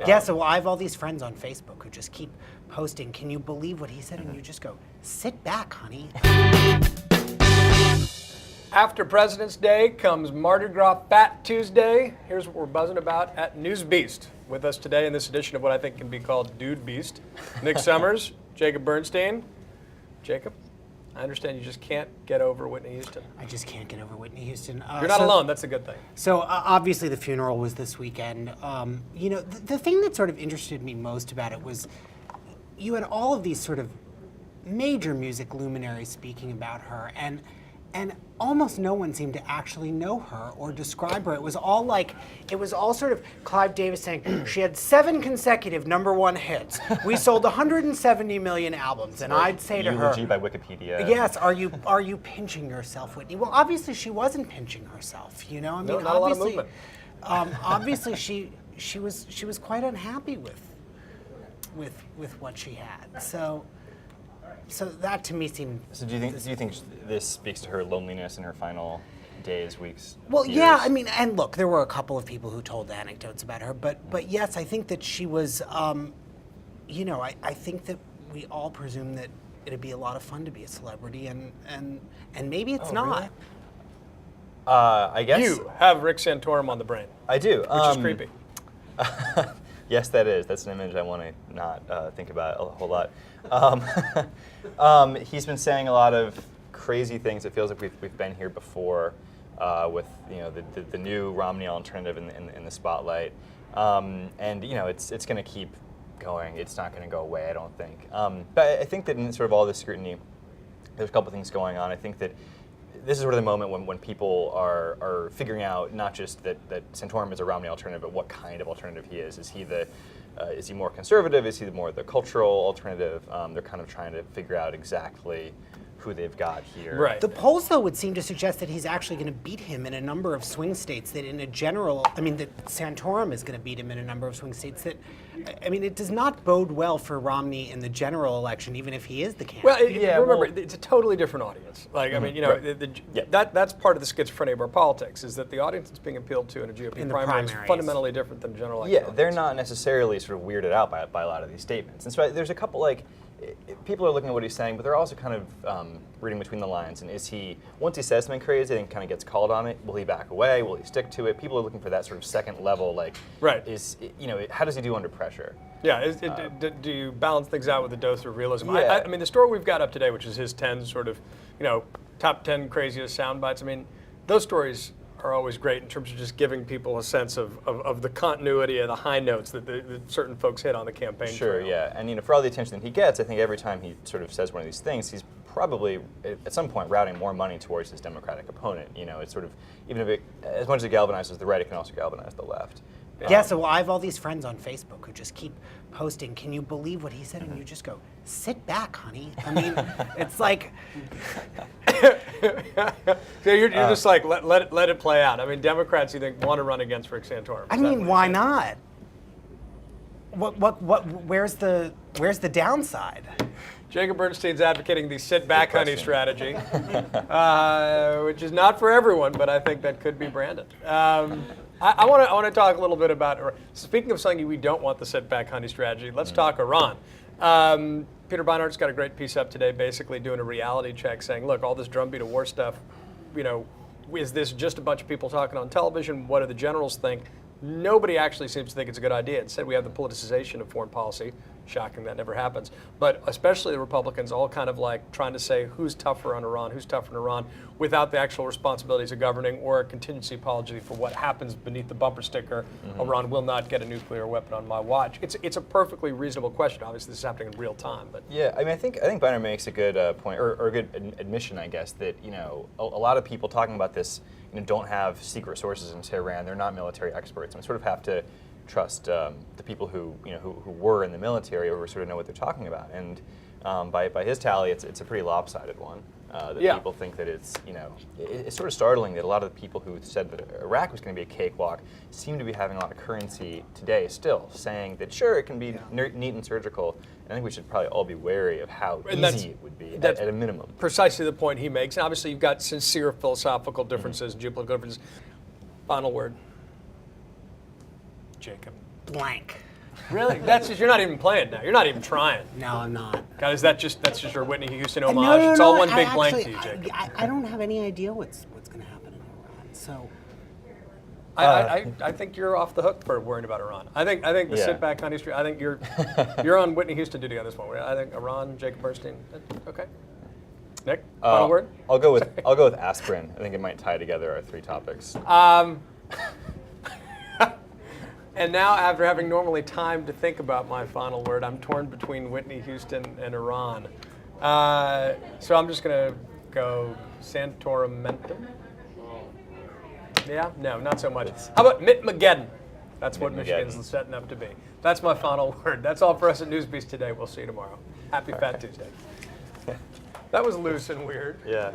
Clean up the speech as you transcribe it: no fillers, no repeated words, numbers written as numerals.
Yeah, so I have all these friends on Facebook who just keep posting, can you believe what he said? And you just go, sit back, honey. After President's Day comes Mardi Gras Fat Tuesday. Here's what we're buzzing about at News Beast. With us today in this edition of what I think can be called Dude Beast, Nick Summers, Jacob Bernstein. Jacob, I understand you just can't get over Whitney Houston. I just can't get over Whitney Houston. You're not alone, that's a good thing. So obviously the funeral was this weekend. You know, the thing that sort of interested me most about it was you had all of these sort of major music luminaries speaking about her, and almost no one seemed to actually know her or describe her. It was all sort of Clive Davis saying, she had 7 consecutive #1 hits. We sold 170 million albums. And I'd say to her, eulogy by Wikipedia. yes, are you pinching yourself, Whitney? Well, obviously she wasn't pinching herself, you know? I mean, not a lot of movement. Obviously she was quite unhappy with what she had. So that to me seemed. So do you think this speaks to her loneliness in her final days, weeks? Well, years? yeah. I mean, and look, there were a couple of people who told anecdotes about her, but yes, I think that she was. You know, I think that we all presume that it'd be a lot of fun to be a celebrity, and maybe it's not. Really? I guess You have Rick Santorum on the brain. I do, Which is creepy. Yes, that is. That's an image I want to not think about a whole lot. He's been saying a lot of crazy things. It feels like we've been here before with the new Romney alternative in the spotlight, and it's going to keep going. It's not going to go away, I don't think. But I think that in sort of all this scrutiny, there's a couple things going on. I think that this is sort of the moment when people are figuring out not just that Santorum is a Romney alternative, but what kind of alternative he is. Is he more conservative? Is he more the cultural alternative? They're kind of trying to figure out exactly who they've got here. Right. The polls, though, would seem to suggest that he's actually going to beat him in a number of swing states. That that Santorum is going to beat him in a number of swing states. It does not bode well for Romney in the general election, even if he is the candidate. Well, remember, it's a totally different audience. Like, I mean, Right. that's part of the schizophrenia of our politics, is that the audience that's being appealed to in a GOP primary is fundamentally different than general election. Yeah, they're not necessarily sort of weirded out by a lot of these statements. And so there's a couple, people are looking at what he's saying, but they're also kind of reading between the lines. And once he says something crazy and kind of gets called on it, will he back away? Will he stick to it? People are looking for that sort of second level, right. How does he do under pressure? Yeah, do you balance things out with a dose of realism? Yeah. I mean, the story we've got up today, which is his 10 sort of, top 10 craziest sound bites, I mean, those stories are always great in terms of just giving people a sense of the continuity of the high notes that certain folks hit on the campaign Sure, trail. yeah. And for all the attention that he gets, I think every time he sort of says one of these things, he's probably at some point routing more money towards his Democratic opponent. It's sort of, even if as much as it galvanizes the right, it can also galvanize the left. Yeah, so I have all these friends on Facebook who just keep posting, can you believe what he said? And you just go, sit back, honey. I mean, it's like... So you're just like, let it play out. I mean, Democrats, you think, want to run against Rick Santorum. I mean, why not? Where's the downside? Jacob Bernstein's advocating the sit back, honey strategy, which is not for everyone, but I think that could be branded. I want to talk a little bit about, speaking of something we don't want the sit back, honey strategy, let's talk Iran. Peter Beinart's got a great piece up today, basically doing a reality check, saying, look, all this drumbeat of war stuff, is this just a bunch of people talking on television? What do the generals think? Nobody actually seems to think it's a good idea. Instead, we have the politicization of foreign policy. Shocking that never happens. But especially the Republicans all kind of like trying to say who's tougher on Iran, who's tougher on Iran, without the actual responsibilities of governing or a contingency apology for what happens beneath the bumper sticker, Iran will not get a nuclear weapon on my watch. It's a perfectly reasonable question. Obviously, this is happening in real time. But yeah, I mean, I think Beinart makes a good point, or a good admission, I guess, that a lot of people talking about this don't have secret sources in Tehran. They're not military experts, and we sort of have to trust the people who were in the military or sort of know what they're talking about. And by his tally, it's a pretty lopsided one. People think that it's sort of startling that a lot of the people who said that Iraq was going to be a cakewalk seem to be having a lot of currency today still, saying that sure, it can be neat and surgical. And I think we should probably all be wary of how easy it would be at a minimum. Precisely the point he makes. And obviously, you've got sincere philosophical differences, geopolitical differences. Final word. Jacob. Blank. Really? That's just, you're not even playing now. You're not even trying. No, I'm not. God, that's just your Whitney Houston homage. No, no, It's no, all one I big blank actually- to you, Jacob. I don't have any idea what's going to happen in Iran. So I think you're off the hook for worrying about Iran. I think the Yeah. sit back honey street. I think you're on Whitney Houston duty on this one. I think Iran, Jacob Bernstein. Okay. Nick, final word. I'll go with aspirin. I think it might tie together our three topics. And now, after having normally time to think about my final word, I'm torn between Whitney Houston and Iran. So I'm just going to go Santoramentum. Yeah? No, not so much. How about Mitmageddon? That's what Michigan's setting up to be. That's my final word. That's all for us at Newsbeast today. We'll see you tomorrow. Happy Fat Tuesday. That was loose and weird. Yeah.